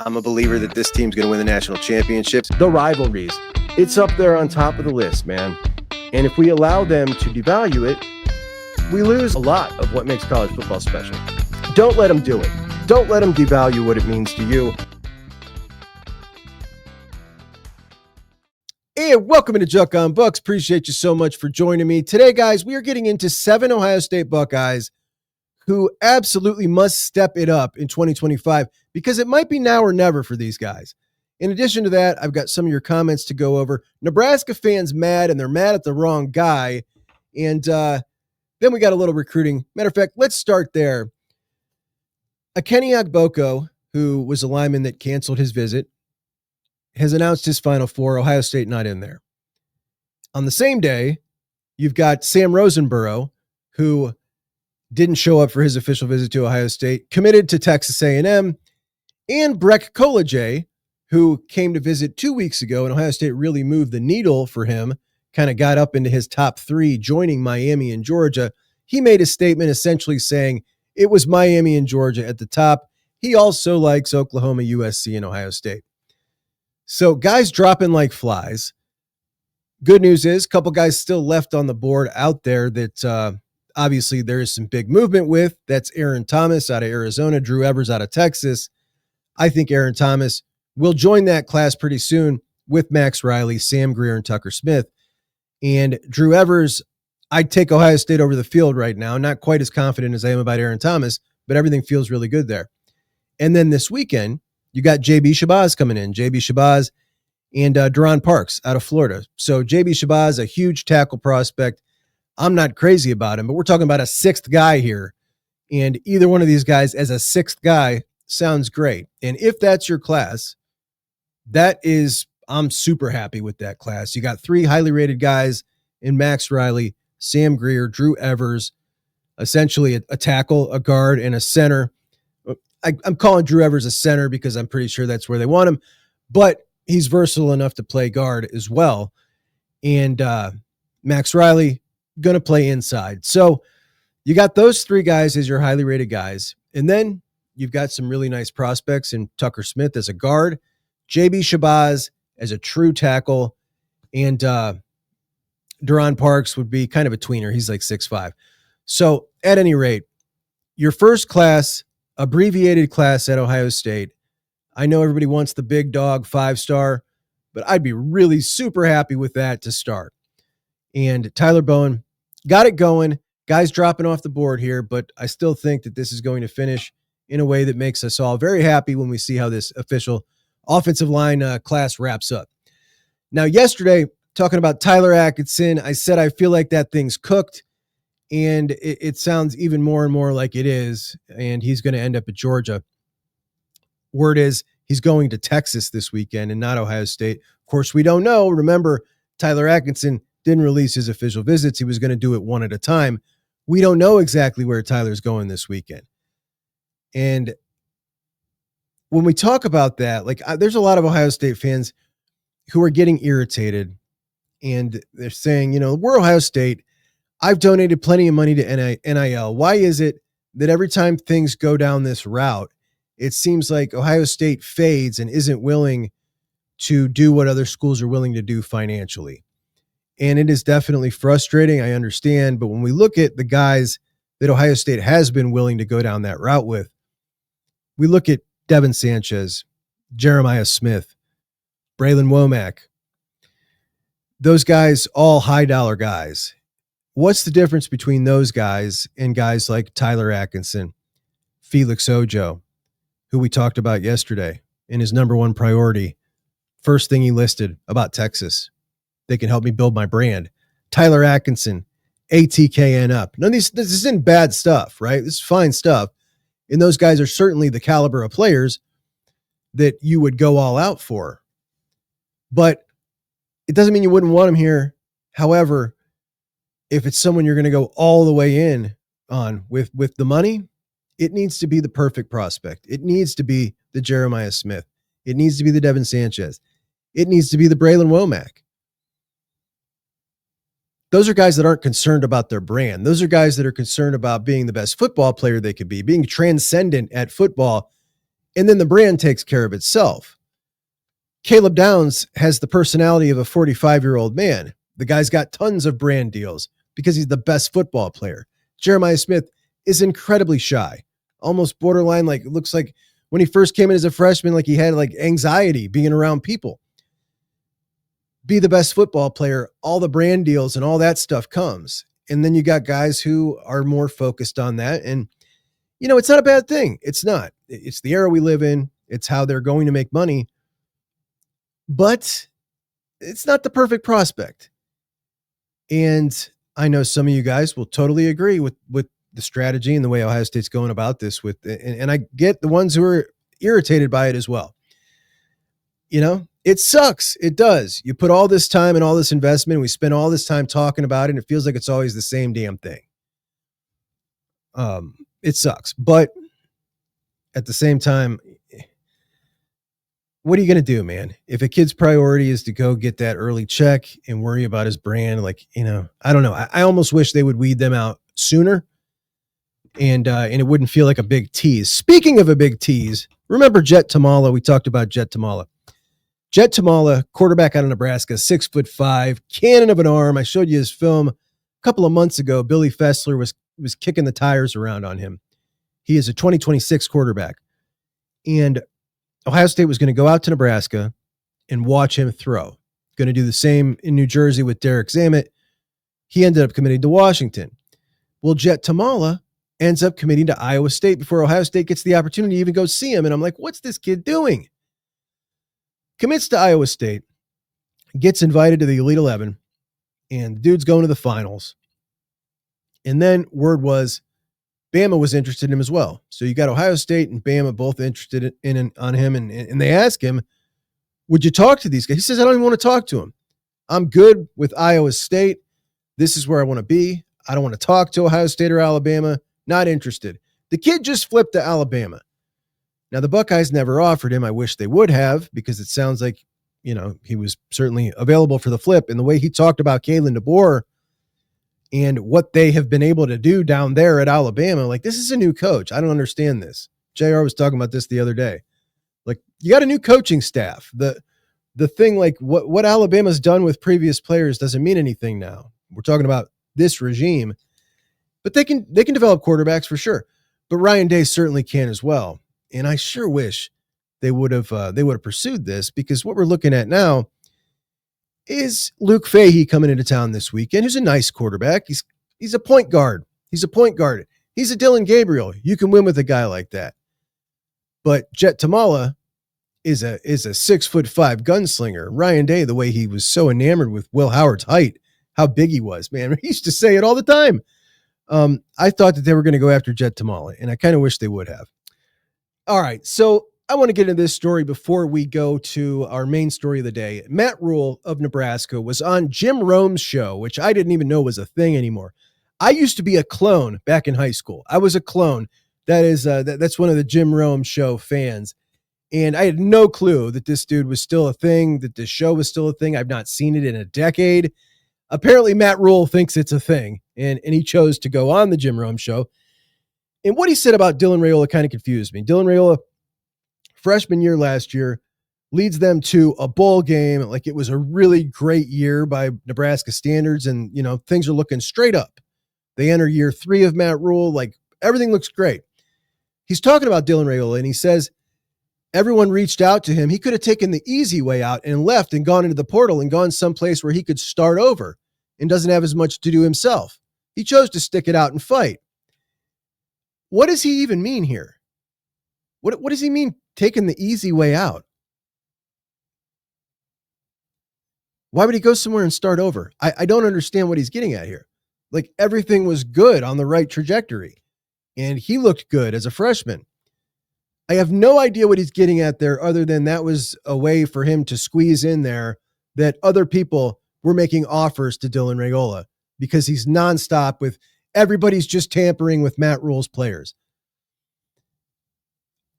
I'm a believer that this team's going to win the national championships. The rivalries, it's up there on top of the list, man. And if we allow them to devalue it, we lose a lot of what makes college football special. Don't let them do it. Don't let them devalue what it means to you. Hey, welcome to Juck on Bucks. Appreciate you so much for joining me. Today, guys, we are getting into 7 Ohio State Buckeyes who absolutely must step it up in 2025 because it might be now or never for these guys. In addition to that, I've got some of your comments to go over. Nebraska fans mad, and they're mad at the wrong guy. And then we got a little recruiting. Matter of fact, let's start there. Kenny Agboko, who was a lineman that canceled his visit, has announced his Final Four. Ohio State not in there. On the same day, you've got Sam Rosenborough, who didn't show up for his official visit to Ohio State, committed to Texas A&M, and Breck Koleje, who came to visit 2 weeks ago, and Ohio State really moved the needle for him, kind of got up into his top 3, joining Miami and Georgia. He made a statement essentially saying it was Miami and Georgia at the top. He also likes Oklahoma, USC, and Ohio State. So guys dropping like flies. Good news is a couple guys still left on the board out there that obviously there is some big movement with. That's Aaron Thomas out of Arizona, Drew Evers out of Texas. I think Aaron Thomas will join that class pretty soon with Max Riley, Sam Greer, and Tucker Smith. And Drew Evers, I'd take Ohio State over the field right now. Not quite as confident as I am about Aaron Thomas, but everything feels really good there. And then this weekend, you got JB Shabazz coming in. JB Shabazz and Deron Parks out of Florida. So JB Shabazz, a huge tackle prospect. I'm not crazy about him, but we're talking about a 6th guy here. And either one of these guys as a 6th guy sounds great. And if that's your class, I'm super happy with that class. You got 3 highly rated guys in Max Riley, Sam Greer, Drew Evers, essentially a tackle, a guard, and a center. I'm calling Drew Evers a center because I'm pretty sure that's where they want him, but he's versatile enough to play guard as well. And Max Riley going to play inside. So you got those 3 guys as your highly rated guys. And then you've got some really nice prospects in Tucker Smith as a guard, JB Shabazz as a true tackle, and Deron Parks would be kind of a tweener. He's like 6'5". So at any rate, your first class, abbreviated class at Ohio State. I know everybody wants the big dog 5-star, but I'd be really super happy with that to start. And Tyler Bowen got it going. Guys dropping off the board here, but I still think that this is going to finish in a way that makes us all very happy when we see how this official offensive line class wraps up. Now, yesterday, talking about Tyler Atkinson, I said I feel like that thing's cooked. And it sounds even more and more like it is, and he's going to end up at Georgia. Word is he's going to Texas this weekend and not Ohio State. Of course, we don't know. Remember, Tyler Atkinson didn't release his official visits. He was going to do it one at a time. We don't know exactly where Tyler's going this weekend. And when we talk about that, there's a lot of Ohio State fans who are getting irritated, and they're saying, we're Ohio State. I've donated plenty of money to NIL. Why is it that every time things go down this route, it seems like Ohio State fades and isn't willing to do what other schools are willing to do financially? And it is definitely frustrating. I understand. But when we look at the guys that Ohio State has been willing to go down that route with, we look at Devin Sanchez, Jeremiah Smith, Braylon Womack. Those guys, all high dollar guys. What's the difference between those guys and guys like Tyler Atkinson, Felix Ojo, who we talked about yesterday in his number 1 priority? First thing he listed about Texas. They can help me build my brand. Tyler Atkinson, ATKNUP. None of this isn't bad stuff, right? This is fine stuff. And those guys are certainly the caliber of players that you would go all out for. But it doesn't mean you wouldn't want them here. However, if it's someone you're going to go all the way in on with the money, it needs to be the perfect prospect. It needs to be the Jeremiah Smith. It needs to be the Devin Sanchez. It needs to be the Braylon Womack. Those are guys that aren't concerned about their brand. Those are guys that are concerned about being the best football player they could be, being transcendent at football, and then the brand takes care of itself. Caleb Downs has the personality of a 45-year-old man. The guy's got tons of brand deals because he's the best football player. Jeremiah Smith is incredibly shy, almost borderline, like it looks like when he first came in as a freshman, like he had like anxiety being around people. Be the best football player, all the brand deals and all that stuff comes. And then you got guys who are more focused on that. And, you know, it's not a bad thing. It's not. It's the era we live in. It's how they're going to make money. But it's not the perfect prospect. And I know some of you guys will totally agree with the strategy and the way Ohio State's going about this and I get the ones who are irritated by it as well. You know, it sucks. It does. You put all this time and all this investment. We spend all this time talking about it. And it feels like it's always the same damn thing. It sucks. But at the same time, what are you going to do, man? If a kid's priority is to go get that early check and worry about his brand, like, you know, I don't know. I almost wish they would weed them out sooner. And it wouldn't feel like a big tease. Speaking of a big tease, remember Jett Thomala? We talked about Jett Thomala. Jett Thomala, quarterback out of Nebraska, 6'5", cannon of an arm. I showed you his film a couple of months ago. Billy Fessler was kicking the tires around on him. He is a 2026 quarterback. And Ohio State was going to go out to Nebraska and watch him throw. Going to do the same in New Jersey with Derek Zamet. He ended up committing to Washington. Well, Jett Thomala ends up committing to Iowa State before Ohio State gets the opportunity to even go see him. And I'm like, what's this kid doing? Commits to Iowa State, gets invited to the Elite 11, and the dude's going to the finals. And then word was Bama was interested in him as well. So you got Ohio State and Bama both interested on him. And they ask him, would you talk to these guys? He says, I don't even want to talk to him. I'm good with Iowa State. This is where I want to be. I don't want to talk to Ohio State or Alabama. Not interested. The kid just flipped to Alabama. Now, the Buckeyes never offered him. I wish they would have, because it sounds like, you know, he was certainly available for the flip. And the way he talked about Kalen DeBoer and what they have been able to do down there at Alabama, like, this is a new coach. I don't understand this. JR was talking about this the other day. Like, you got a new coaching staff. The thing, like, what Alabama's done with previous players doesn't mean anything now. We're talking about this regime. But they can develop quarterbacks for sure. But Ryan Day certainly can as well. And I sure wish they would have pursued this, because what we're looking at now is Luke Fahey coming into town this weekend, who's a nice quarterback. He's a point guard. He's a point guard. He's a Dylan Gabriel. You can win with a guy like that. But Jett Thomala is a 6'5" gunslinger. Ryan Day, the way he was so enamored with Will Howard's height, how big he was, man. He used to say it all the time. I thought that they were going to go after Jett Thomala, and I kind of wish they would have. All right, so I want to get into this story before we go to our main story of the day. Matt Rhule of Nebraska was on Jim Rome's show, which I didn't even know was a thing anymore. I used to be a clone back in high school. I was a clone. That's one of the Jim Rome show fans. And I had no clue that this dude was still a thing, that this show was still a thing. I've not seen it in a decade. Apparently, Matt Rhule thinks it's a thing, and he chose to go on the Jim Rome show. And what he said about Dylan Rhule kind of confused me. Dylan Rhule, freshman year last year, leads them to a bowl game. Like, it was a really great year by Nebraska standards, and, you know, things are looking straight up. They enter year 3 of Matt Rhule. Like, everything looks great. He's talking about Dylan Rhule, and he says everyone reached out to him. He could have taken the easy way out and left and gone into the portal and gone someplace where he could start over and doesn't have as much to do himself. He chose to stick it out and fight. What does he even mean here? What does he mean taking the easy way out? Why would he go somewhere and start over? I don't understand what he's getting at here. Like, everything was good on the right trajectory, and he looked good as a freshman. I have no idea what he's getting at there, other than that was a way for him to squeeze in there that other people were making offers to Dylan Rhule, because he's nonstop with everybody's just tampering with Matt Rhule's players.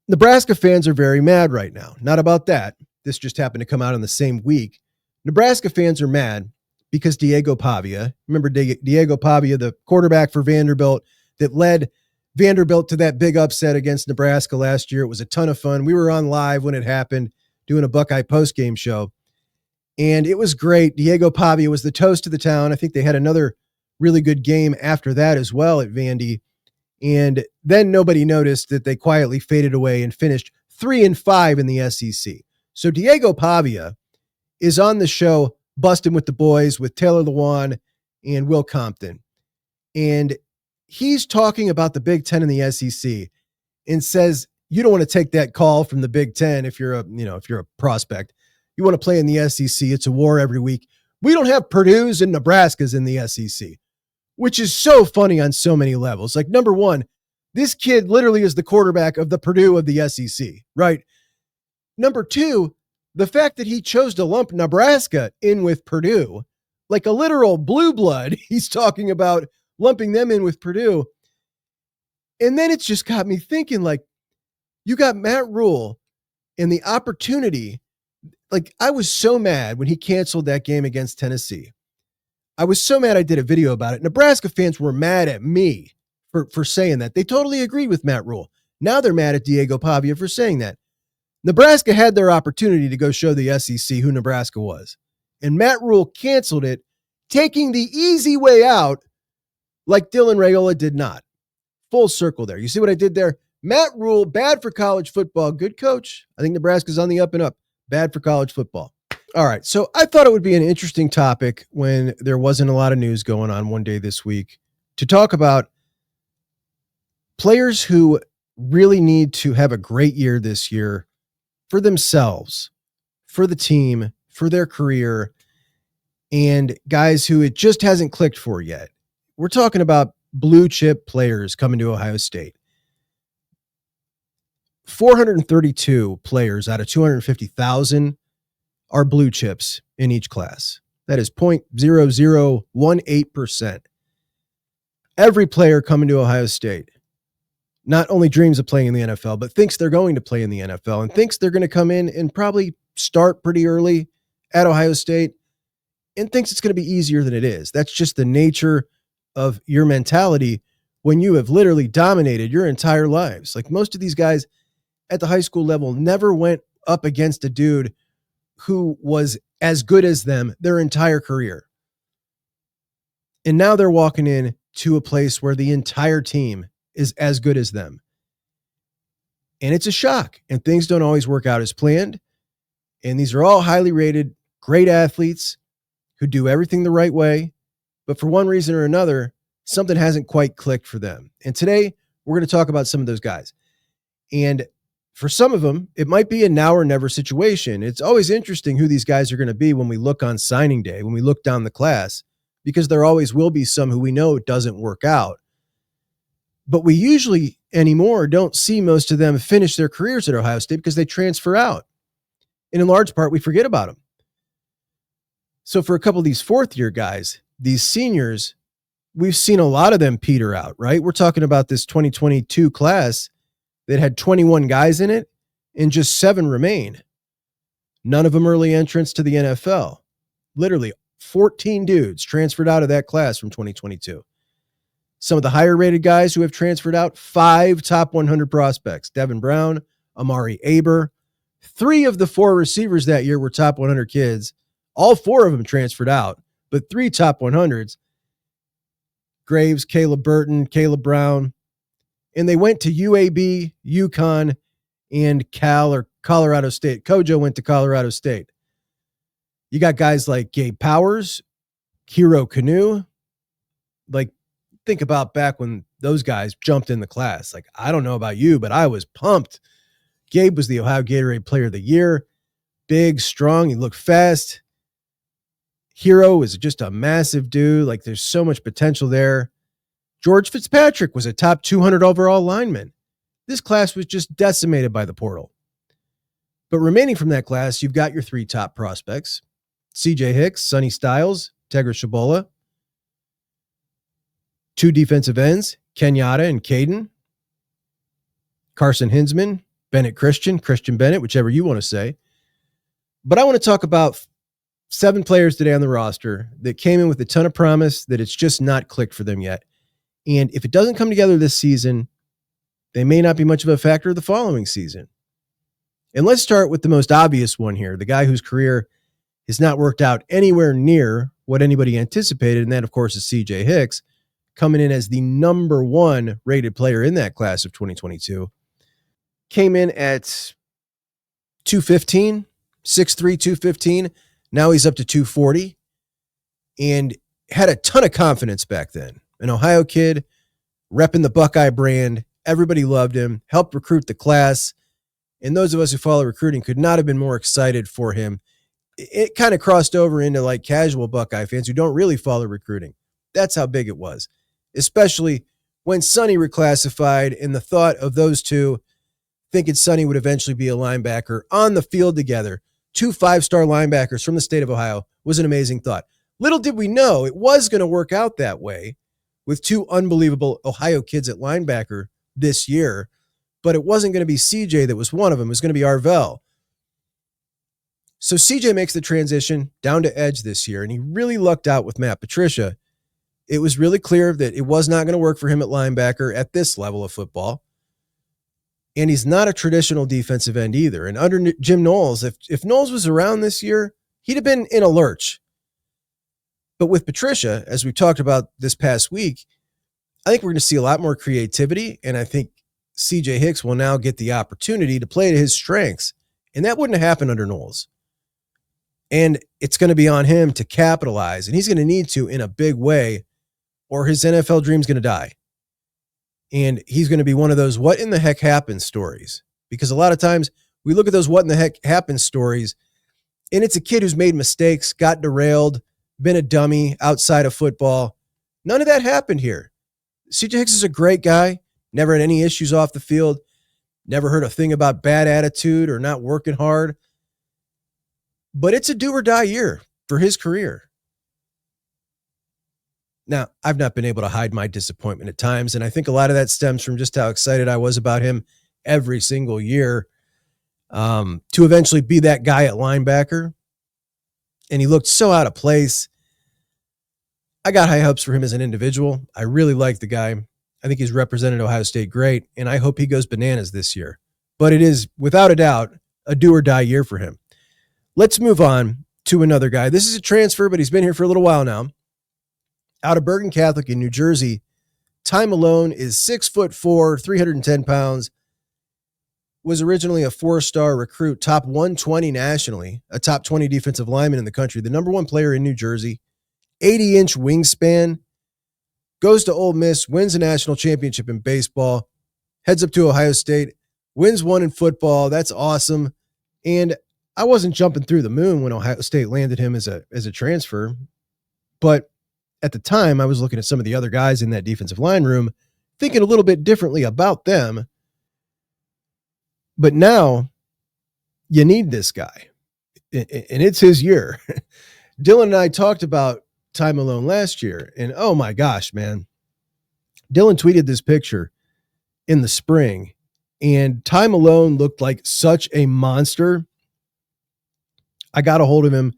Nebraska fans are very mad right now. Not about that. This just happened to come out in the same week. Nebraska fans are mad because Diego Pavia, remember Diego Pavia, the quarterback for Vanderbilt that led Vanderbilt to that big upset against Nebraska last year. It was a ton of fun. We were on live when it happened, doing a Buckeye post-game show. And it was great. Diego Pavia was the toast of the town. I think they had another really good game after that as well at Vandy. And then nobody noticed that they quietly faded away and finished 3-5 in the SEC. So Diego Pavia is on the show, busting with the boys with Taylor Lewan and Will Compton. And he's talking about the Big Ten and the SEC and says, you don't want to take that call from the Big Ten if you're a prospect. You want to play in the SEC. It's a war every week. We don't have Purdue's and Nebraska's in the SEC, which is so funny on so many levels. Like, number one, this kid literally is the quarterback of the Purdue of the SEC, right? Number two, the fact that he chose to lump Nebraska in with Purdue, like a literal blue blood, he's talking about lumping them in with Purdue. And then it's just got me thinking, like, you got Matt Rhule and the opportunity. Like, I was so mad when he canceled that game against Tennessee. I was so mad I did a video about it. Nebraska fans were mad at me for saying that. They totally agreed with Matt Rhule. Now they're mad at Diego Pavia for saying that. Nebraska had their opportunity to go show the SEC who Nebraska was. And Matt Rhule canceled it, taking the easy way out like Dylan Raiola did not. Full circle there. You see what I did there? Matt Rhule, bad for college football. Good coach. I think Nebraska's on the up and up. Bad for college football. All right. So I thought it would be an interesting topic when there wasn't a lot of news going on one day this week to talk about players who really need to have a great year this year for themselves, for the team, for their career, and guys who it just hasn't clicked for yet. We're talking about blue chip players coming to Ohio State. 432 players out of 250,000 are blue chips in each class. That is 0.0018%. Every player coming to Ohio State not only dreams of playing in the NFL, but thinks they're going to play in the NFL and thinks they're going to come in and probably start pretty early at Ohio State and thinks it's going to be easier than it is. That's just the nature of your mentality when you have literally dominated your entire lives. Like, most of these guys at the high school level never went up against a dude who was as good as them their entire career. And now they're walking in to a place where the entire team is as good as them. And it's a shock, and things don't always work out as planned. And these are all highly rated, great athletes who do everything the right way. But for one reason or another, something hasn't quite clicked for them. And today we're going to talk about some of those guys. And for some of them, it might be a now or never situation. It's always interesting who these guys are going to be when we look on signing day, when we look down the class, because there always will be some who we know it doesn't work out. But we usually anymore don't see most of them finish their careers at Ohio State because they transfer out. And in large part, we forget about them. So for a couple of these fourth-year guys, these seniors, we've seen a lot of them peter out, right? We're talking about this 2022 class that had 21 guys in it and just 7 remain. None of them early entrants to the NFL. Literally 14 dudes transferred out of that class from 2022. Some of the higher rated guys who have transferred out, 5 top 100 prospects. Devin Brown, Amari Aber. 3 of the 4 receivers that year were top 100 kids. All 4 of them transferred out, but 3 top 100s. Graves, Caleb Burton, Caleb Brown. And they went to UAB, UConn, and Cal or Colorado State. Kojo went to Colorado State. You got guys like Gabe Powers, Hero Canoe. Like, think about back when those guys jumped in the class. Like, I don't know about you, but I was pumped. Gabe was the Ohio Gatorade Player of the Year. Big, strong. He looked fast. Hero is just a massive dude. Like, there's so much potential there. George Fitzpatrick was a top 200 overall lineman. This class was just decimated by the portal. But remaining from that class, you've got your 3 top prospects. CJ Hicks, Sonny Styles, Tegra Shabola. 2 defensive ends, Kenyatta and Caden. Carson Hinsman, Bennett Christian Bennett, whichever you want to say. But I want to talk about 7 players today on the roster that came in with a ton of promise that it's just not clicked for them yet. And if it doesn't come together this season, they may not be much of a factor the following season. And let's start with the most obvious one here, the guy whose career has not worked out anywhere near what anybody anticipated, and that, of course, is CJ Hicks, coming in as the number 1 rated player in that class of 2022. Came in at 215, 6'3", 215. Now he's up to 240 and had a ton of confidence back then. An Ohio kid, repping the Buckeye brand. Everybody loved him, helped recruit the class. And those of us who follow recruiting could not have been more excited for him. It kind of crossed over into like casual Buckeye fans who don't really follow recruiting. That's how big it was, especially when Sonny reclassified, and the thought of those two thinking Sonny would eventually be a linebacker on the field together, 2 5-star linebackers from the state of Ohio, was an amazing thought. Little did we know it was going to work out that way with 2 unbelievable Ohio kids at linebacker this year, but it wasn't going to be CJ that was one of them. It was going to be Arvell. So CJ makes the transition down to edge this year, and he really lucked out with Matt Patricia. It was really clear that it was not going to work for him at linebacker at this level of football. And he's not a traditional defensive end either. And under Jim Knowles, if Knowles was around this year, he'd have been in a lurch. But with Patricia, as we talked about this past week, I think we're going to see a lot more creativity, and I think CJ Hicks will now get the opportunity to play to his strengths. And that wouldn't have happened under Knowles. And it's going to be on him to capitalize, and he's going to need to in a big way, or his NFL dream's going to die. And he's going to be one of those what in the heck happened stories. Because a lot of times we look at those what in the heck happened stories, and it's a kid who's made mistakes, got derailed, been a dummy outside of football. None of that happened here. CJ Hicks is a great guy, never had any issues off the field, never heard a thing about bad attitude or not working hard. But it's a do or die year for his career. Now, I've not been able to hide my disappointment at times, and I think a lot of that stems from just how excited I was about him every single year to eventually be that guy at linebacker. And he looked so out of place. I got high hopes for him as an individual. I really like the guy. I think he's represented Ohio State great, and I hope he goes bananas this year. But it is, without a doubt, a do or die year for him. Let's move on to another guy. This is a transfer, but he's been here for a little while now. Out of Bergen Catholic in New Jersey, Tywone Malone is 6'4", 310 pounds, was originally a 4-star recruit, top 120 nationally, a top 20 defensive lineman in the country, the number 1 player in New Jersey, 80-inch wingspan, goes to Ole Miss, wins a national championship in baseball, heads up to Ohio State, wins 1 in football. That's awesome. And I wasn't jumping through the moon when Ohio State landed him as a transfer, but at the time I was looking at some of the other guys in that defensive line room, thinking a little bit differently about them. But now you need this guy, and it's his year. Dylan and I talked about Tywone Malone last year, and oh my gosh, man. Dylan tweeted this picture in the spring, and Tywone Malone looked like such a monster. I got a hold of him.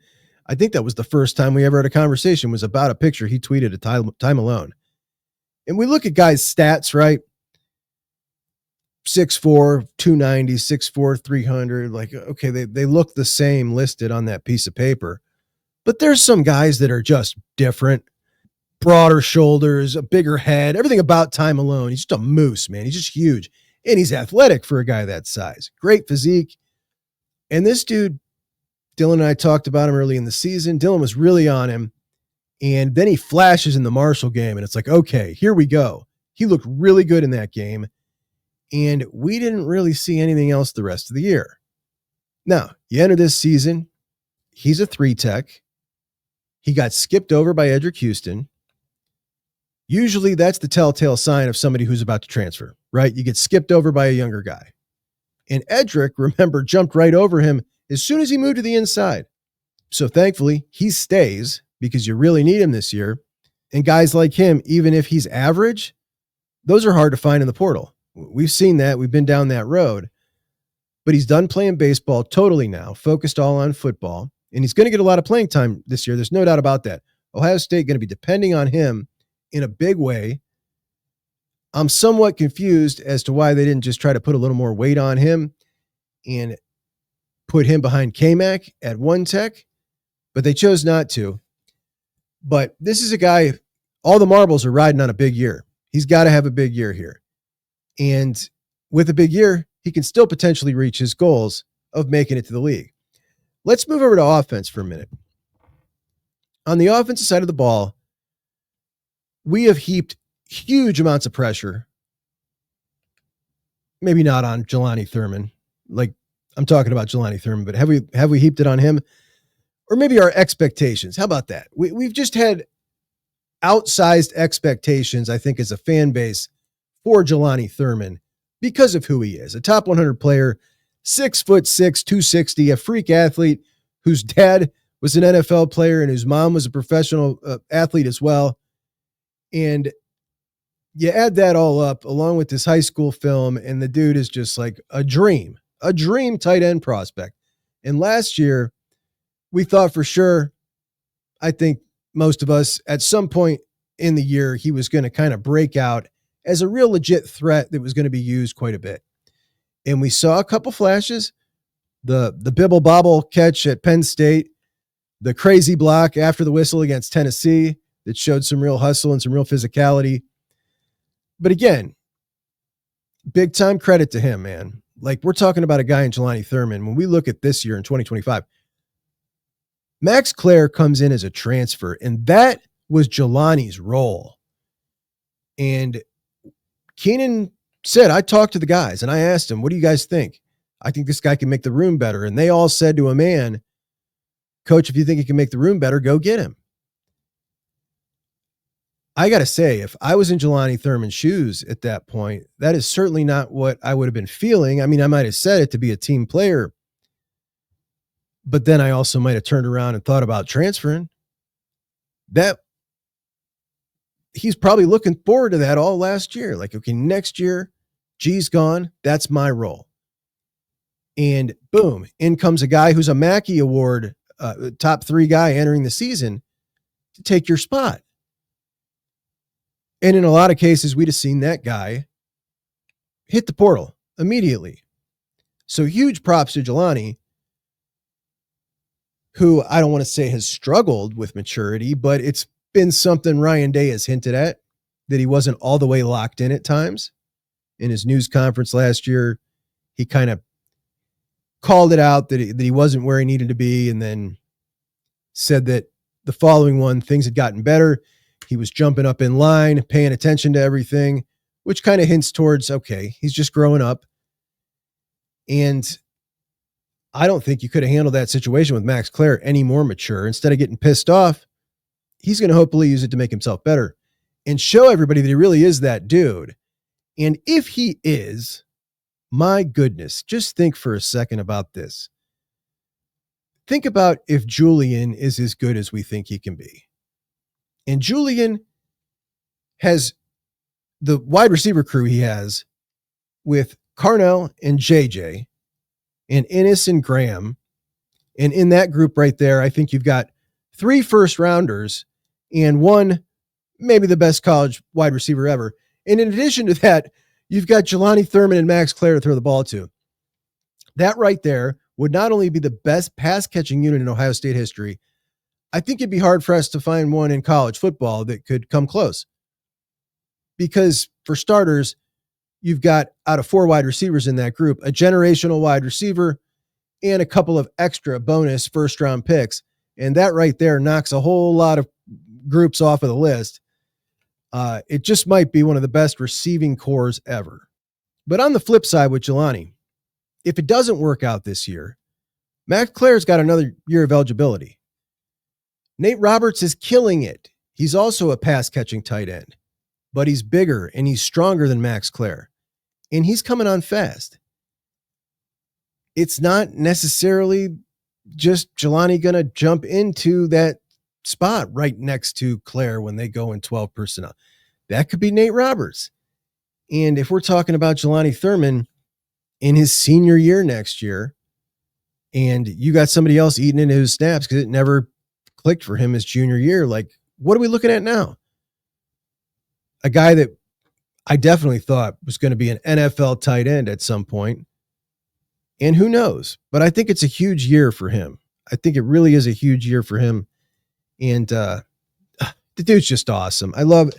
I think that was the first time we ever had a conversation, was about a picture he tweeted at Tywone Malone. And we look at guys' stats, right? 6'4", 290, 6'4", 300. Like, okay, they look the same listed on that piece of paper. But there's some guys that are just different. Broader shoulders, a bigger head, everything about Tywone Malone. He's just a moose, man. He's just huge. And he's athletic for a guy that size. Great physique. And this dude, Dylan and I talked about him early in the season. Dylan was really on him. And then he flashes in the Marshall game, and it's like, okay, here we go. He looked really good in that game. And we didn't really see anything else the rest of the year. Now, you enter this season, he's a 3-tech. He got skipped over by Edric Houston. Usually that's the telltale sign of somebody who's about to transfer, right? You get skipped over by a younger guy. And Edric, remember, jumped right over him as soon as he moved to the inside. So thankfully, he stays because you really need him this year. And guys like him, even if he's average, those are hard to find in the portal. We've seen that. We've been down that road. But he's done playing baseball totally now, focused all on football. And he's going to get a lot of playing time this year. There's no doubt about that. Ohio State going to be depending on him in a big way. I'm somewhat confused as to why they didn't just try to put a little more weight on him and put him behind K-Mac at one tech, but they chose not to. But this is a guy, all the marbles are riding on a big year. He's got to have a big year here. And with a big year, he can still potentially reach his goals of making it to the league. Let's move over to offense for a minute. On the offensive side of the ball, we have heaped huge amounts of pressure. Maybe not on Jelani Thurman. Like, I'm talking about Jelani Thurman, but have we heaped it on him? Or maybe our expectations. How about that? We've just had outsized expectations, I think, as a fan base for Jelani Thurman because of who he is. A top 100 player, 6'6", 260, a freak athlete whose dad was an NFL player and whose mom was a professional athlete as well. And you add that all up along with this high school film, and the dude is just like a dream tight end prospect. And last year, we thought for sure, I think most of us, at some point in the year, he was going to kind of break out as a real legit threat that was going to be used quite a bit. And we saw a couple flashes, the bibble bobble catch at Penn State, the crazy block after the whistle against Tennessee that showed some real hustle and some real physicality. But again, big time credit to him, man. Like, we're talking about a guy in Jelani Thurman. When we look at this year in 2025, Max Clare comes in as a transfer, and that was Jelani's role. And Keenan said, I talked to the guys and I asked him, what do you guys think? I think this guy can make the room better. And they all said to a man, Coach, if you think he can make the room better, go get him. I got to say, if I was in Jelani Thurman's shoes at that point, that is certainly not what I would have been feeling. I mean, I might have said it to be a team player, but then I also might have turned around and thought about transferring. That he's probably looking forward to that all last year. Like, okay, next year, G's gone. That's my role. And boom, in comes a guy who's a Mackey Award top 3 guy entering the season to take your spot. And in a lot of cases, we'd have seen that guy hit the portal immediately. So huge props to Jelani, who I don't want to say has struggled with maturity, but it's been something Ryan Day has hinted at, that he wasn't all the way locked in at times. In his news conference last year, he kind of called it out that he wasn't where he needed to be, and then said that the following one, things had gotten better. He was jumping up in line, paying attention to everything, which kind of hints towards, okay, he's just growing up. And I don't think you could have handled that situation with Max Clare any more mature. Instead of getting pissed off, he's going to hopefully use it to make himself better and show everybody that he really is that dude. And if he is, my goodness, just think for a second about this. Think about if Julian is as good as we think he can be. And Julian has the wide receiver crew he has with Carnell and JJ and Ennis and Graham. And in that group right there, I think you've got 3 first rounders and 1, maybe the best college wide receiver ever. And in addition to that, you've got Jelani Thurman and Max Clare to throw the ball to. That right there would not only be the best pass catching unit in Ohio State history, I think it'd be hard for us to find one in college football that could come close. Because for starters, you've got, out of 4 wide receivers in that group, a generational wide receiver and a couple of extra bonus first round picks. And that right there knocks a whole lot of groups off of the list. It just might be one of the best receiving cores ever. But on the flip side with Jelani, if it doesn't work out this year, Max Clare's got another year of eligibility. Nate Roberts is killing it. He's also a pass-catching tight end, but he's bigger and he's stronger than Max Clare, and he's coming on fast. It's not necessarily just Jelani going to jump into that spot right next to Clare when they go in 12 personnel. That could be Nate Roberts. And if we're talking about Jelani Thurman in his senior year next year, and you got somebody else eating into his snaps because it never clicked for him his junior year, like, what are we looking at now? A guy that I definitely thought was going to be an NFL tight end at some point. And who knows? But I think it's a huge year for him. I think it really is a huge year for him. And the dude's just awesome. I love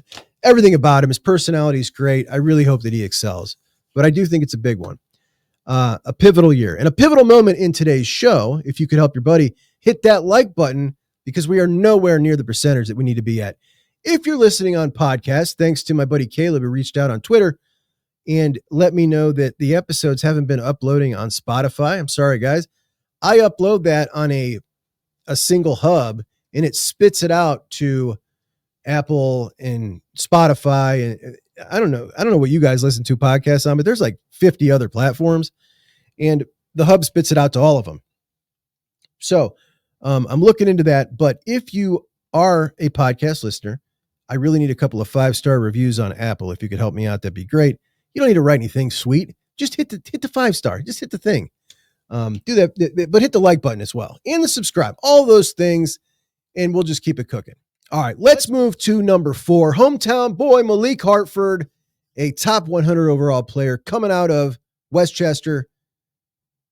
everything about him. His personality is great. I really hope that he excels. But I do think it's a big one. A pivotal year. And a pivotal moment in today's show, if you could help your buddy, hit that like button because we are nowhere near the percentage that we need to be at. If you're listening on podcast, thanks to my buddy Caleb who reached out on Twitter and let me know that the episodes haven't been uploading on Spotify. I'm sorry, guys. I upload that on a single hub and it spits it out to Apple and Spotify. And I don't know what you guys listen to podcasts on, but there's like 50 other platforms and the hub spits it out to all of them. So I'm looking into that. But if you are a podcast listener, I really need a couple of 5-star reviews on Apple. If you could help me out, that'd be great. You don't need to write anything sweet. Just hit the 5-star. Just hit the thing. Do that, but hit the like button as well and the subscribe. All those things, and we'll just keep it cooking. All right, let's move to number 4. Hometown boy Malik Hartford, a top 100 overall player coming out of Westchester,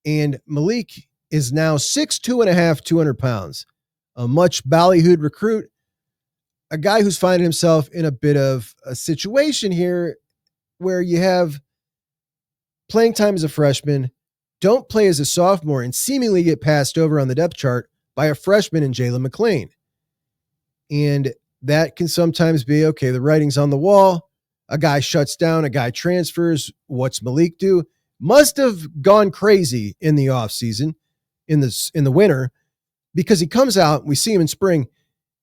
and Malik is now 6'2.5", 200 pounds. A much ballyhooed recruit. A guy who's finding himself in a bit of a situation here where you have playing time as a freshman, don't play as a sophomore, and seemingly get passed over on the depth chart by a freshman in Jalen McLean. And that can sometimes be, okay, the writing's on the wall. A guy shuts down, a guy transfers. What's Malik do? Must have gone crazy in the offseason, in the winter, because he comes out, we see him in spring.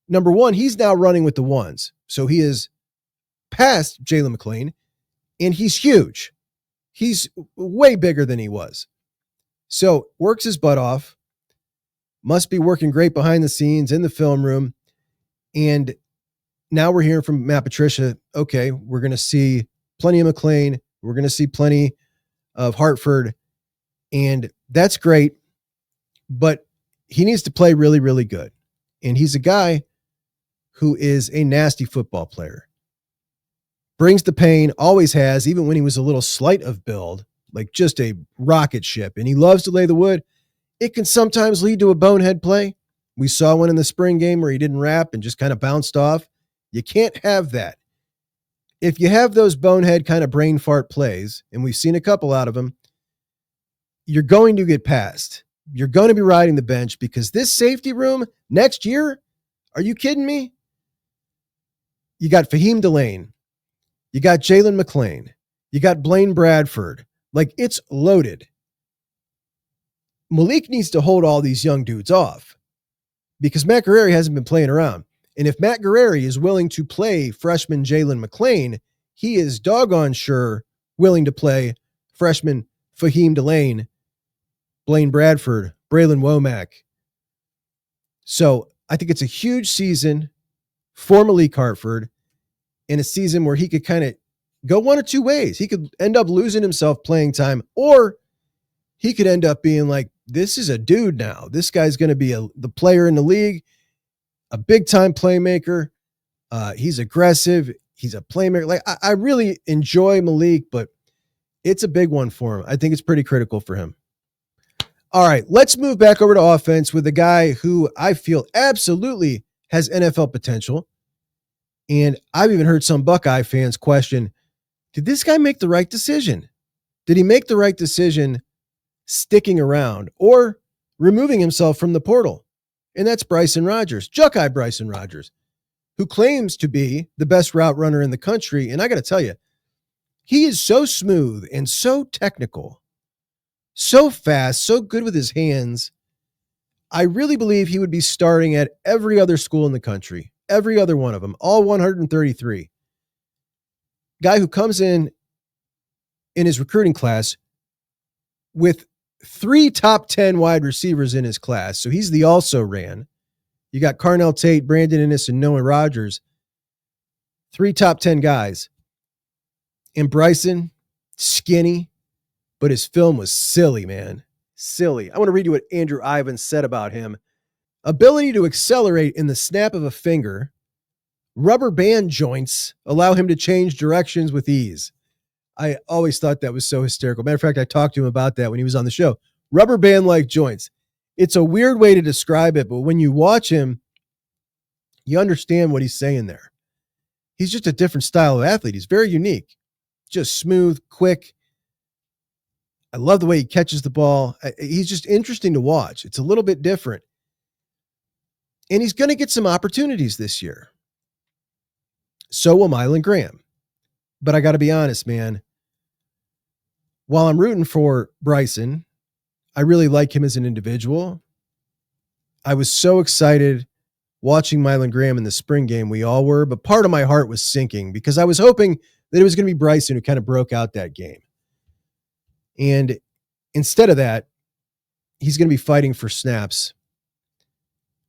Number one, he's now running with the ones. So he is past Jalen McLean, and he's huge. He's way bigger than he was. So works his butt off, must be working great behind the scenes in the film room. And now we're hearing from Matt Patricia, okay, we're going to see plenty of McLean. We're going to see plenty of Hartford. And that's great, but he needs to play really, really good. And he's a guy who is a nasty football player. Brings the pain, always has, even when he was a little slight of build, like just a rocket ship. And he loves to lay the wood. It can sometimes lead to a bonehead play. We saw one in the spring game where he didn't wrap and just kind of bounced off. You can't have that. If you have those bonehead kind of brain fart plays, and we've seen a couple out of them, you're going to get passed. You're going to be riding the bench because this safety room next year, are you kidding me? You got Fahim Delane. You got Jalen McLean. You got Blaine Bradford. Like, it's loaded. Malik needs to hold all these young dudes off because Matt Guerrieri hasn't been playing around. And if Matt Guerrieri is willing to play freshman Jalen McLean, he is doggone sure willing to play freshman Fahim Delane, Blaine Bradford, Braylon Womack. So I think it's a huge season for Malik Hartford, in a season where he could kind of go one or two ways. He could end up losing himself playing time, or he could end up being like, this is a dude now. This guy's going to be the player in the league, a big-time playmaker. He's aggressive. He's a playmaker. Like, I really enjoy Malik, but it's a big one for him. I think it's pretty critical for him. All right, let's move back over to offense with a guy who I feel absolutely has NFL potential. And I've even heard some Buckeye fans question, did this guy make the right decision? Did he make the right decision sticking around or removing himself from the portal? And that's Bryson Rodgers, Juckeye Bryson Rodgers, who claims to be the best route runner in the country. And I got to tell you, he is so smooth and so technical, so fast, so good with his hands. I really believe he would be starting at every other school in the country. Every other one of them, all 133. Guy who comes in his recruiting class with 3 top 10 wide receivers in his class. So he's the also ran. You got Carnell Tate, Brandon Innes, and Noah Rogers. 3 top 10 guys. And Bryson, skinny, but his film was silly, man. Silly. I want to read you what Andrew Ivins said about him. Ability to accelerate in the snap of a finger Rubber band joints allow him to change directions with ease. I always thought that was so hysterical. Matter of fact, I talked to him about that when he was on the show. Rubber band-like joints. It's a weird way to describe it, but when you watch him, you understand what he's saying there. He's just a different style of athlete. He's very unique. Just smooth, quick. I love the way he catches the ball. He's just interesting to watch. It's a little bit different. And he's going to get some opportunities this year. So will Mylan Graham. But I got to be honest, man. While I'm rooting for Bryson, I really like him as an individual. I was so excited watching Mylan Graham in the spring game. We all were, but part of my heart was sinking because I was hoping that it was going to be Bryson who kind of broke out that game. And instead of that, he's going to be fighting for snaps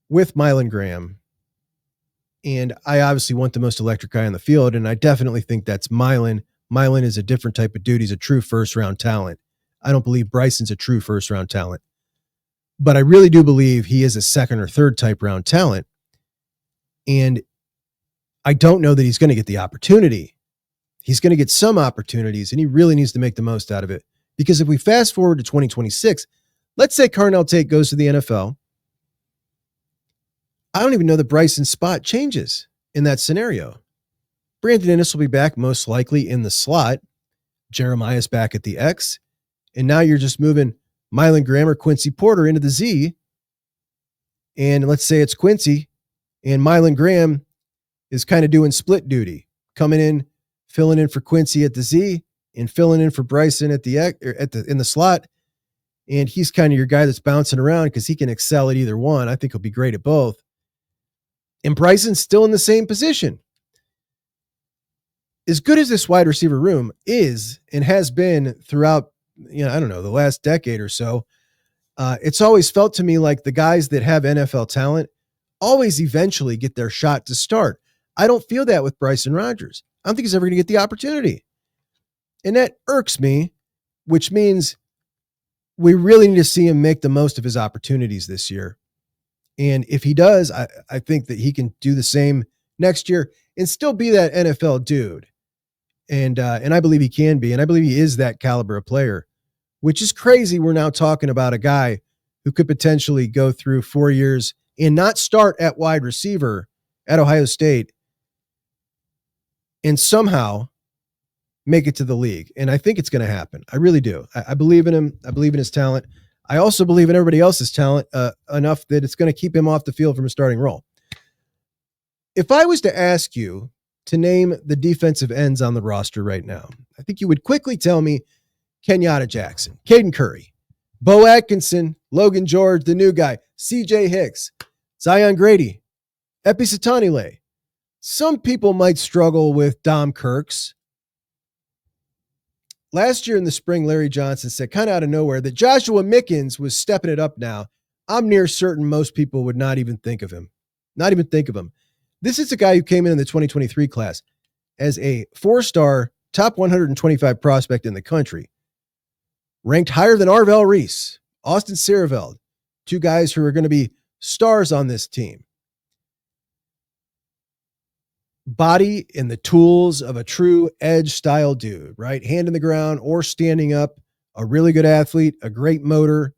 with Mylan Graham. And I obviously want the most electric guy on the field, and I definitely think that's Mylan. Mylan is a different type of dude. He's a true first-round talent. I don't believe Bryson's a true first-round talent. But I really do believe he is a second or third type round talent. And I don't know that he's going to get the opportunity. He's going to get some opportunities, and he really needs to make the most out of it. Because if we fast forward to 2026, let's say Carnell Tate goes to the NFL. I don't even know that Bryson's spot changes in that scenario. Brandon Innes will be back most likely in the slot. Jeremiah's back at the X. And now you're just moving Mylan Graham or Quincy Porter into the Z. And let's say it's Quincy and Mylan Graham is kind of doing split duty, coming in, filling in for Quincy at the Z and filling in for Bryson at the X, or in the slot. And he's kind of your guy that's bouncing around because he can excel at either one. I think he'll be great at both. And Bryson's still in the same position. As good as this wide receiver room is and has been throughout, I don't know, the last decade or so, it's always felt to me like the guys that have NFL talent always eventually get their shot to start. I don't feel that with Bryson Rodgers. I don't think he's ever going to get the opportunity. And that irks me, which means we really need to see him make the most of his opportunities this year. And if he does, I think that he can do the same next year and still be that NFL dude. And I believe he can be, and I believe he is that caliber of player, which is crazy. We're now talking about a guy who could potentially go through 4 years and not start at wide receiver at Ohio State and somehow make it to the league. And I think it's going to happen. I really do. I believe in him. I believe in his talent. I also believe in everybody else's talent enough that it's going to keep him off the field from a starting role. If I was to ask you to name the defensive ends on the roster right now, I think you would quickly tell me Kenyatta Jackson, Caden Curry, Bo Atkinson, Logan George, the new guy, CJ Hicks, Zion Grady, Epi Satanile. Some people might struggle with Dom Kirks. Last year in the spring, Larry Johnson said kind of out of nowhere that Joshua Mickens was stepping it up now. I'm near certain most people would not even think of him. Not even think of him. This is a guy who came in the 2023 class as a 4-star, top 125 prospect in the country. Ranked higher than Arvell Reese, Austin Seerveld, two guys who are going to be stars on this team. Body and the tools of a true edge style dude, right? Hand in the ground or standing up, a really good athlete, a great motor,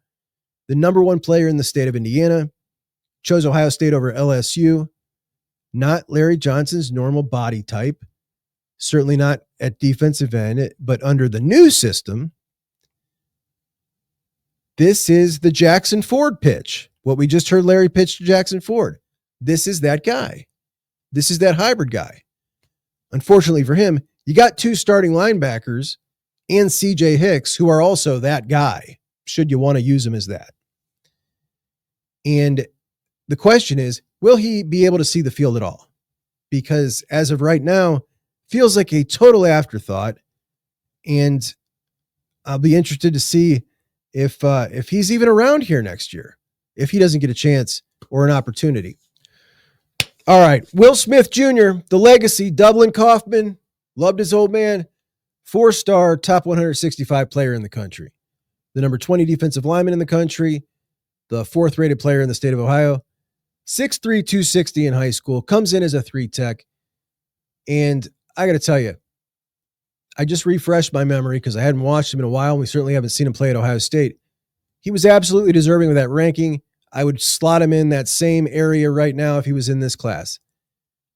the number one player in the state of Indiana, chose Ohio State over LSU, not Larry Johnson's normal body type, certainly not at defensive end, but under the new system, this is the Jackson Ford pitch. What we just heard Larry pitch to Jackson Ford. This is that guy. This is that hybrid guy. Unfortunately for him, you got two starting linebackers and CJ Hicks, who are also that guy, should you want to use him as that. And the question is, will he be able to see the field at all? Because as of right now, feels like a total afterthought. And I'll be interested to see if he's even around here next year, if he doesn't get a chance or an opportunity. All right. Will Smith Jr., the legacy, Dublin Kaufman, loved his old man, 4-star, top 165 player in the country, the number 20 defensive lineman in the country, the 4th rated player in the state of Ohio, 6'3", 260 in high school, comes in as a 3 tech, And I got to tell you, I just refreshed my memory because I hadn't watched him in a while. And we certainly haven't seen him play at Ohio State. He was absolutely deserving of that ranking. I would slot him in that same area right now if he was in this class.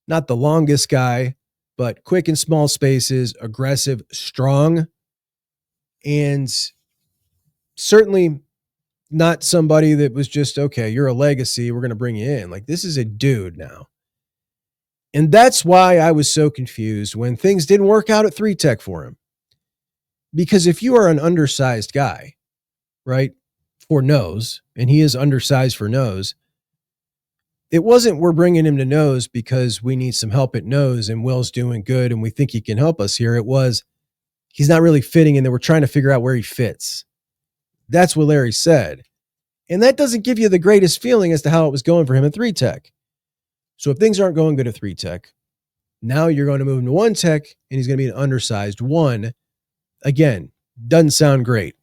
Not the longest guy, but quick in small spaces, aggressive, strong, and certainly not somebody that was just, okay, you're a legacy, we're going to bring you in. Like, this is a dude now. And that's why I was so confused when things didn't work out at 3-Tech for him. Because if you are an undersized guy, right, for nose, and he is undersized for nose, it wasn't we're bringing him to nose because we need some help at nose and Will's doing good and we think he can help us here. It was he's not really fitting and then we're trying to figure out where he fits. That's what Larry said. And that doesn't give you the greatest feeling as to how it was going for him at 3-Tech. So if things aren't going good at 3-Tech, now you're going to move him to 1-Tech and he's going to be an undersized 1. Again, doesn't sound great.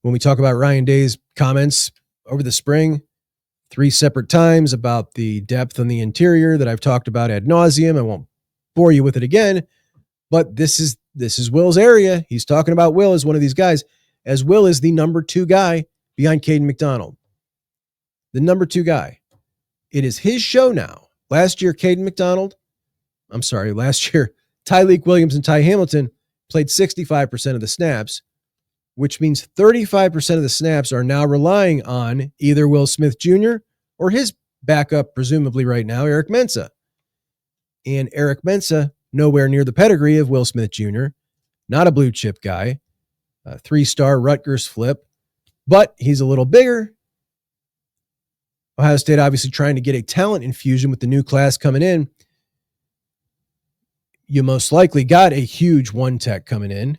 When we talk about Ryan Day's comments over the spring, 3 separate times about the depth on the interior that I've talked about ad nauseum. I won't bore you with it again, but this is Will's area. He's talking about Will as one of these guys, as Will is the number 2 guy behind Caden McDonald. The number 2 guy. It is his show now. Last year, Tyleik Williams and Ty Hamilton played 65% of the snaps, which means 35% of the snaps are now relying on either Will Smith Jr. or his backup, presumably right now, Eric Mensah. And Eric Mensah, nowhere near the pedigree of Will Smith Jr., not a blue chip guy, a 3-star Rutgers flip, but he's a little bigger. Ohio State obviously trying to get a talent infusion with the new class coming in. You most likely got a huge 1-Tech coming in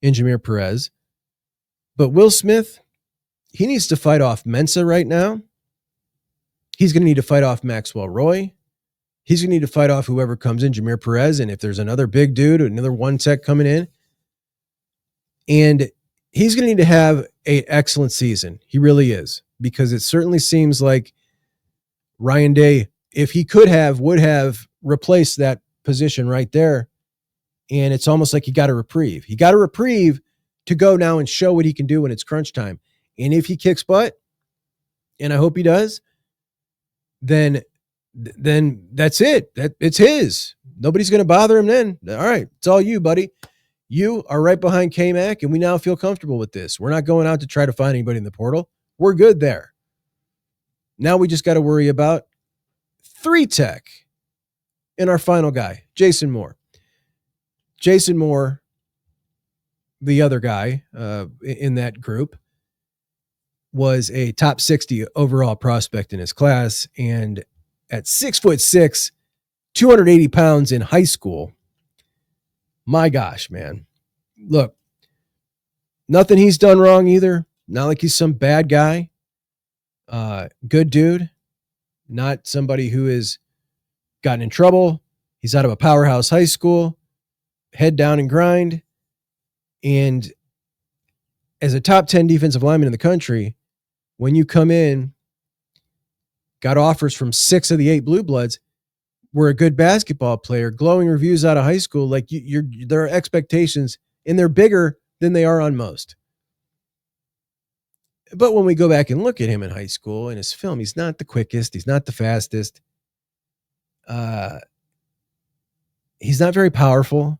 Jameer Perez. But Will Smith, he needs to fight off Mensah right now. He's going to need to fight off Maxwell Roy. He's going to need to fight off whoever comes in, Jameer Perez. And if there's another big dude, another 1-Tech coming in. And he's going to need to have an excellent season. He really is. Because it certainly seems like Ryan Day, if he could have, would have replaced that position right there. And it's almost like he got a reprieve. He got a reprieve to go now and show what he can do when it's crunch time. And if he kicks butt, and I hope he does, then that's it. It's his. Nobody's going to bother him then. All right, it's all you, buddy. You are right behind K-Mac, and we now feel comfortable with this. We're not going out to try to find anybody in the portal. We're good there. Now we just got to worry about 3-Tech and our final guy, Jason Moore. Jason Moore, the other guy in that group, was a top 60 overall prospect in his class. And at 6'6", 280 pounds in high school, my gosh, man. Look, nothing he's done wrong either. Not like he's some bad guy. Good dude. Not somebody who has gotten in trouble. He's out of a powerhouse high school. Head down and grind. And as a top 10 defensive lineman in the country, when you come in, got offers from 6 of the 8 blue bloods, were a good basketball player, glowing reviews out of high school. Like there are expectations, and they're bigger than they are on most. But when we go back and look at him in high school and his film, he's not the quickest. He's not the fastest. He's not very powerful.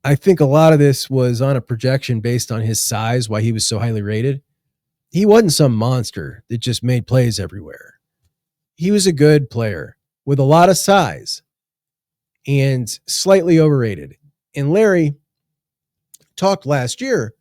I think a lot of this was on a projection based on his size, why he was so highly rated. He wasn't some monster that just made plays everywhere. He was a good player with a lot of size and slightly overrated. And Larry talked last year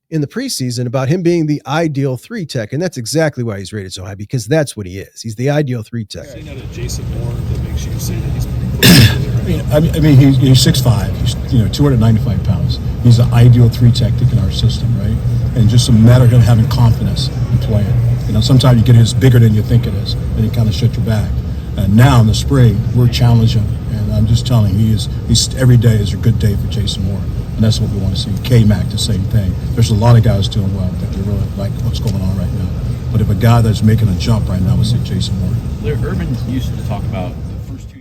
in the preseason about him being the ideal 3-Tech, and that's exactly why he's rated so high, because that's what he is. He's the ideal 3-Tech. Is there a Jason Moore that makes you say that he's pretty close? I mean, he's 6'5", he's 295 pounds. He's the ideal 3-Tech in our system, right? And just a matter of him having confidence in playing. Sometimes you get his bigger than you think it is, and he kind of shut your back. And now in the spring, we're challenging him, and I'm just telling you, he's every day is a good day for Jason Moore. And that's what we want to see. K-Mac, the same thing. There's a lot of guys doing well that they really like what's going on right now. But if a guy that's making a jump right now, I would say Jason Moore. Urban used to talk about the first 2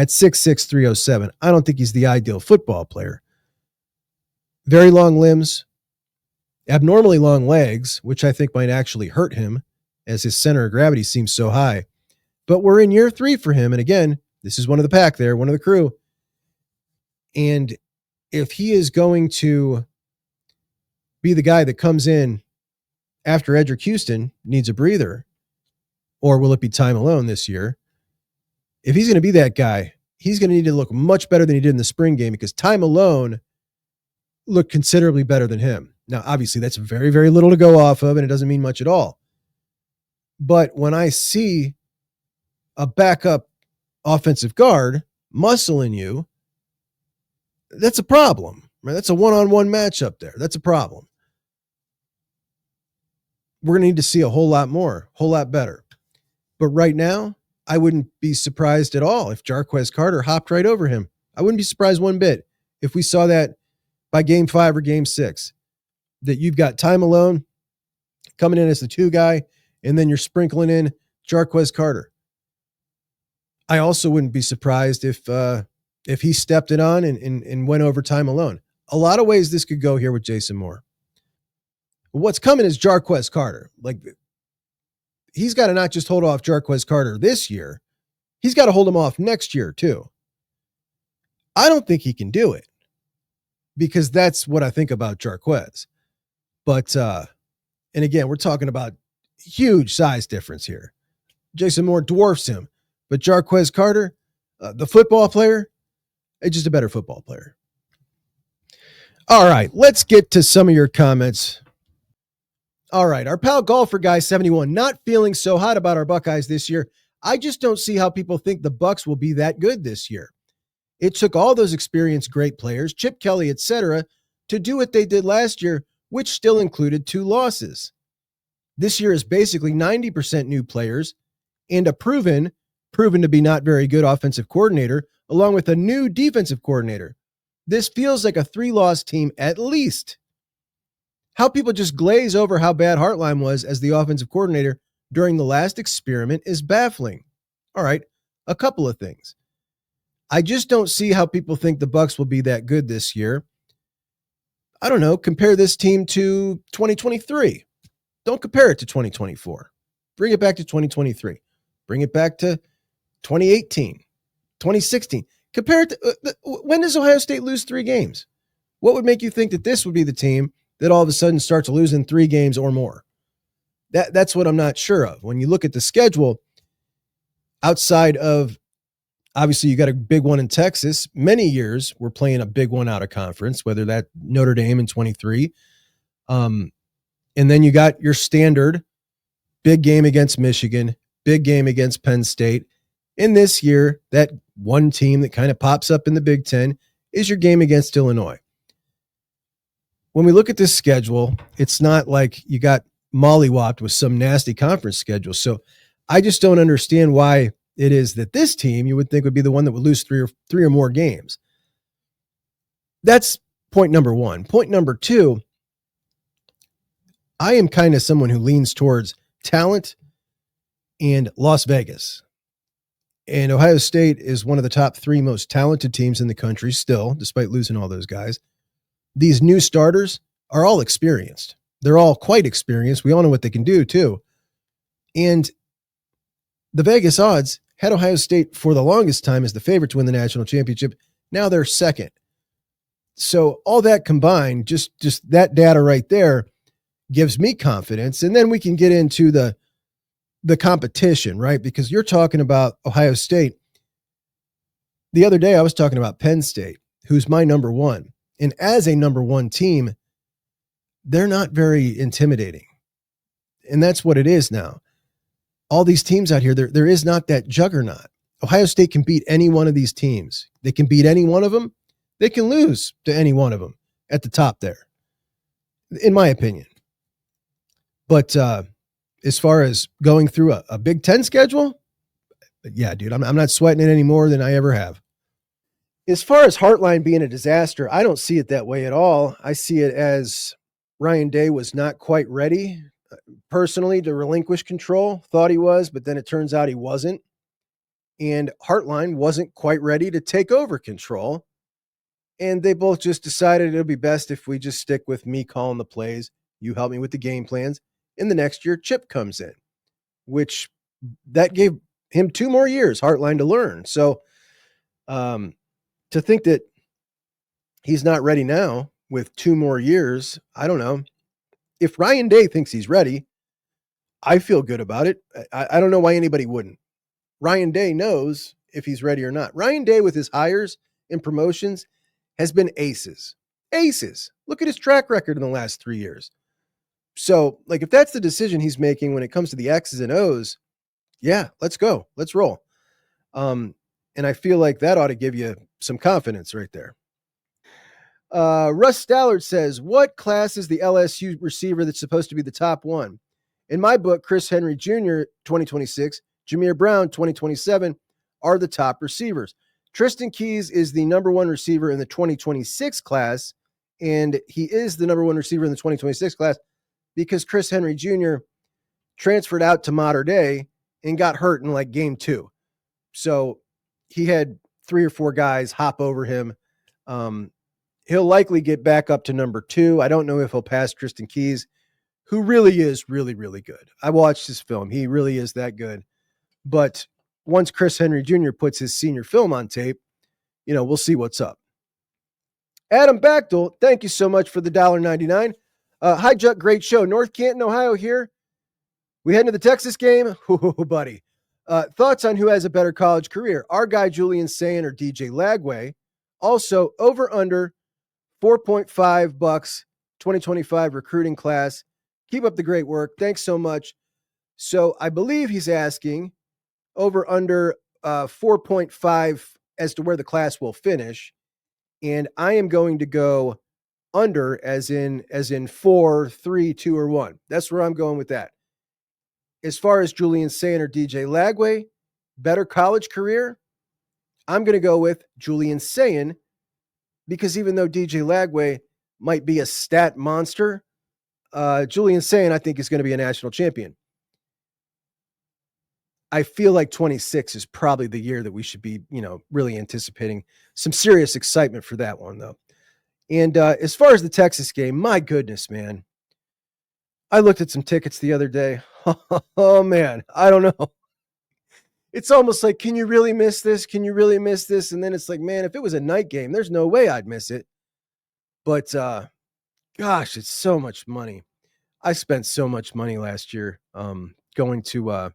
at 6'6", 307. I don't think he's the ideal football player. Very long limbs, abnormally long legs, which I think might actually hurt him as his center of gravity seems so high. But we're in year 3 for him. And again, this is one of the pack there, one of the crew. And if he is going to be the guy that comes in after Edric Houston needs a breather, or will it be Tywone Malone this year? If he's going to be that guy, he's going to need to look much better than he did in the spring game, because Tywone Malone looked considerably better than him. Now, obviously, that's very, very little to go off of, and it doesn't mean much at all. But when I see a backup offensive guard muscling you, that's a problem. Right? That's a one-on-one matchup there. That's a problem. We're going to need to see a whole lot more, whole lot better. But right now, I wouldn't be surprised at all if Jarquez Carter hopped right over him. I wouldn't be surprised one bit if we saw that by game 5 or game 6, that you've got Tywone Malone coming in as the 2 guy, and then you're sprinkling in Jarquez Carter. I also wouldn't be surprised if he stepped it on and went over Tywone Malone. A lot of ways this could go here with Jason Moore. What's coming is Jarquez Carter. Like, he's got to not just hold off Jarquez Carter this year. He's got to hold him off next year too. I don't think he can do it, because that's what I think about Jarquez. But, and again, we're talking about huge size difference here. Jason Moore dwarfs him, but Jarquez Carter, the football player, is just a better football player. All right, let's get to some of your comments. All right, our pal Golfer Guy 71, not feeling so hot about our Buckeyes this year. I just don't see how people think the Bucks will be that good this year. It took all those experienced great players, Chip Kelly, etc., to do what they did last year, which still included 2 losses. This year is basically 90% new players and a proven to be not very good offensive coordinator, along with a new defensive coordinator. This feels like a 3-loss team at least. How people just glaze over how bad Hartline was as the offensive coordinator during the last experiment is baffling. All right, a couple of things. I just don't see how people think the Bucks will be that good this year. I don't know, compare this team to 2023. Don't compare it to 2024. Bring it back to 2023. Bring it back to 2018, 2016. Compare it to, when does Ohio State lose 3 games? What would make you think that this would be the team that all of a sudden starts losing 3 games or more? That's what I'm not sure of. When you look at the schedule, outside of, obviously you got a big one in Texas, many years we're playing a big one out of conference, whether that Notre Dame in 23. And then you got your standard big game against Michigan, big game against Penn State. In this year, that one team that kind of pops up in the Big Ten is your game against Illinois. When we look at this schedule, it's not like you got mollywopped with some nasty conference schedule. So I just don't understand why it is that this team you would think would be the one that would lose three or more games. That's point number 1. Point number 2, I am kind of someone who leans towards talent and Las Vegas. And Ohio State is one of the top 3 most talented teams in the country still, despite losing all those guys. These new starters are all experienced. They're all quite experienced. We all know what they can do too. And the Vegas odds had Ohio State for the longest time as the favorite to win the national championship. Now they're second. So all that combined, just that data right there gives me confidence. And then we can get into the competition, right? Because you're talking about Ohio State. The other day I was talking about Penn State, who's my number 1. And as a number 1 team, they're not very intimidating. And that's what it is now. All these teams out here, there is not that juggernaut. Ohio State can beat any one of these teams. They can beat any one of them. They can lose to any one of them at the top there, in my opinion. But as far as going through a Big Ten schedule, yeah, dude, I'm not sweating it any more than I ever have. As far as Hartline being a disaster, I don't see it that way at all. I see it as Ryan Day was not quite ready personally to relinquish control. Thought he was, but then it turns out he wasn't. and Hartline wasn't quite ready to take over control. And they both just decided it'll be best if we just stick with me calling the plays. You help me with the game plans. In the next year, Chip comes in, which that gave him 2 more years, Hartline, to learn. So to think that he's not ready now with 2 more years, I don't know. If Ryan Day thinks he's ready, I feel good about it. I don't know why anybody wouldn't. Ryan Day knows if he's ready or not. Ryan Day, with his hires and promotions, has been aces. Aces. Look at his track record in the last 3 years. So, like, if that's the decision he's making when it comes to the X's and O's, yeah, let's go. Let's roll. And I feel like that ought to give you some confidence right there. Russ Stallard says, what class is the LSU receiver that's supposed to be the top one? In my book, Chris Henry Jr., 2026, Jameer Brown, 2027, are the top receivers. Tristan Keys is the number 1 receiver in the 2026 class, and he is the number 1 receiver in the 2026 class because Chris Henry Jr. transferred out to Mater Dei and got hurt in like game 2. So he had 3 or 4 guys hop over him. He'll likely get back up to number 2. I don't know if he'll pass Tristan Keys, who really is really, really good. I watched his film. He really is that good. But once Chris Henry Jr. puts his senior film on tape, we'll see what's up. Adam Bachtel, thank you so much for the $1.99. Hi, Juck, great show. North Canton, Ohio here. We head into the Texas game. Ooh, buddy. Thoughts on who has a better college career? Our guy, Julian Sayin or DJ Lagway. Also, over under 4.5 bucks, 2025 recruiting class. Keep up the great work. Thanks so much. So I believe he's asking over under 4.5 as to where the class will finish. And I am going to go under as in 4, 3, 2, or 1. That's where I'm going with that. As far as Julian Sayin or DJ Lagway, better college career, I'm going to go with Julian Sayin because even though DJ Lagway might be a stat monster, Julian Sayin, I think, is going to be a national champion. I feel like 26 is probably the year that we should be, really anticipating some serious excitement for that one, though. And as far as the Texas game, my goodness, man. I looked at some tickets the other day. Oh, man, I don't know. It's almost like, can you really miss this? Can you really miss this? And then it's like, man, if it was a night game, there's no way I'd miss it. But gosh, it's so much money. I spent so much money last year going to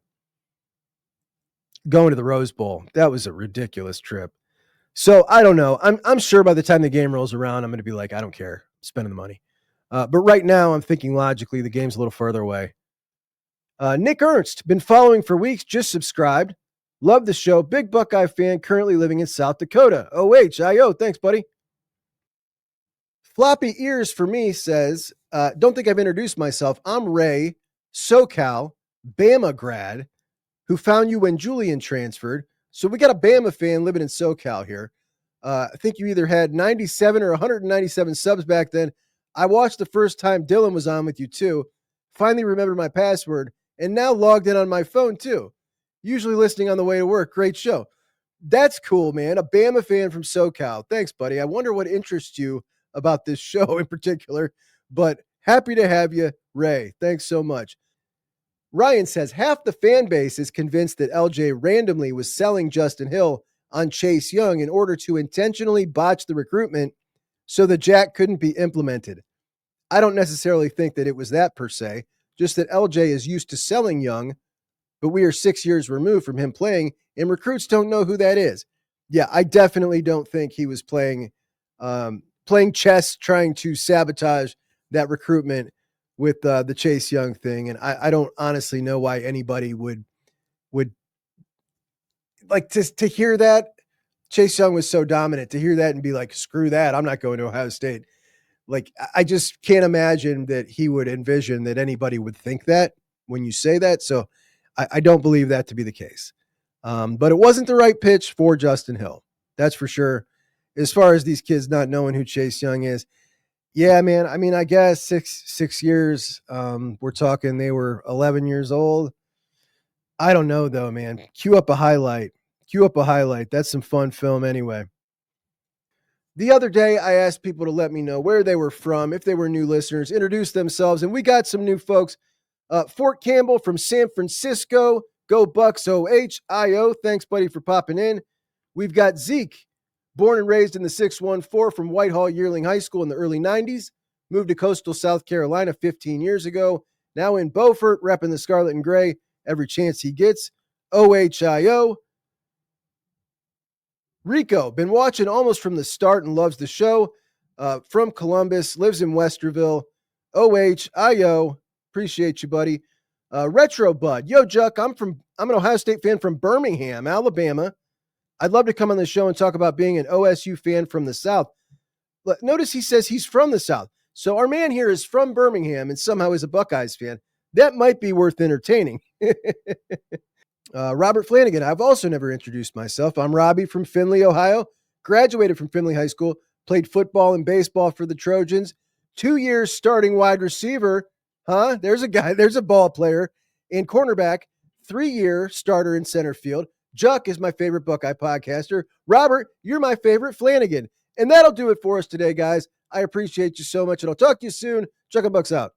the Rose Bowl. That was a ridiculous trip. So I don't know. I'm sure by the time the game rolls around, I'm going to be like, I don't care, I'm spending the money. But right now, I'm thinking logically, the game's a little further away. Nick Ernst, been following for weeks, just subscribed. Love the show. Big Buckeye fan, currently living in South Dakota. OHIO. Thanks, buddy. Floppy Ears for me says, don't think I've introduced myself. I'm Ray, SoCal, Bama grad, who found you when Julian transferred. So we got a Bama fan living in SoCal here. I think you either had 97 or 197 subs back then. I watched the first time Dylan was on with you too. Finally remembered my password and now logged in on my phone too. Usually listening on the way to work. Great show. That's cool, man. A Bama fan from SoCal. Thanks, buddy. I wonder what interests you about this show in particular, but happy to have you, Ray. Thanks so much. Ryan says half the fan base is convinced that LJ randomly was selling Justin Hill on Chase Young in order to intentionally botch the recruitment so the jack couldn't be implemented. I don't necessarily think that it was that per se, just that LJ is used to selling Young, but we are 6 years removed from him playing, and recruits don't know who that is. Yeah, I definitely don't think he was playing chess, trying to sabotage that recruitment with the Chase Young thing. And I don't honestly know why anybody would like to hear that. Chase Young was so dominant, to hear that and be like, screw that, I'm not going to Ohio State. Like, I just can't imagine that he would envision that anybody would think that when you say that. So I don't believe that to be the case. But it wasn't the right pitch for Justin Hill. That's for sure. As far as these kids not knowing who Chase Young is, yeah, man. I mean, I guess six years. We're talking they were 11 years old. I don't know though, man. Cue up a highlight. Cue up a highlight. That's some fun film anyway. The other day, I asked people to let me know where they were from, if they were new listeners, introduce themselves, and we got some new folks. Fort Campbell from San Francisco. Go Bucks, OHIO. Thanks, buddy, for popping in. We've got Zeke, born and raised in the 614 from Whitehall Yearling High School in the early 90s. Moved to coastal South Carolina 15 years ago. Now in Beaufort, repping the scarlet and gray every chance he gets. OHIO. Rico, been watching almost from the start and loves the show. From Columbus, lives in Westerville. OHIO. Appreciate you, buddy. Retro Bud. Yo, Juck, I'm an Ohio State fan from Birmingham, Alabama. I'd love to come on the show and talk about being an OSU fan from the South. Notice he says he's from the South. So our man here is from Birmingham and somehow is a Buckeyes fan. That might be worth entertaining. Robert Flanagan. I've also never introduced myself. I'm Robbie from Findlay, Ohio. Graduated from Findlay High School. Played football and baseball for the Trojans. 2 years starting wide receiver. There's a guy. There's a ball player. And cornerback. 3-year starter in center field. Juck is my favorite Buckeye podcaster. Robert, you're my favorite Flanagan. And that'll do it for us today, guys. I appreciate you so much, and I'll talk to you soon. Juck and Bucks out.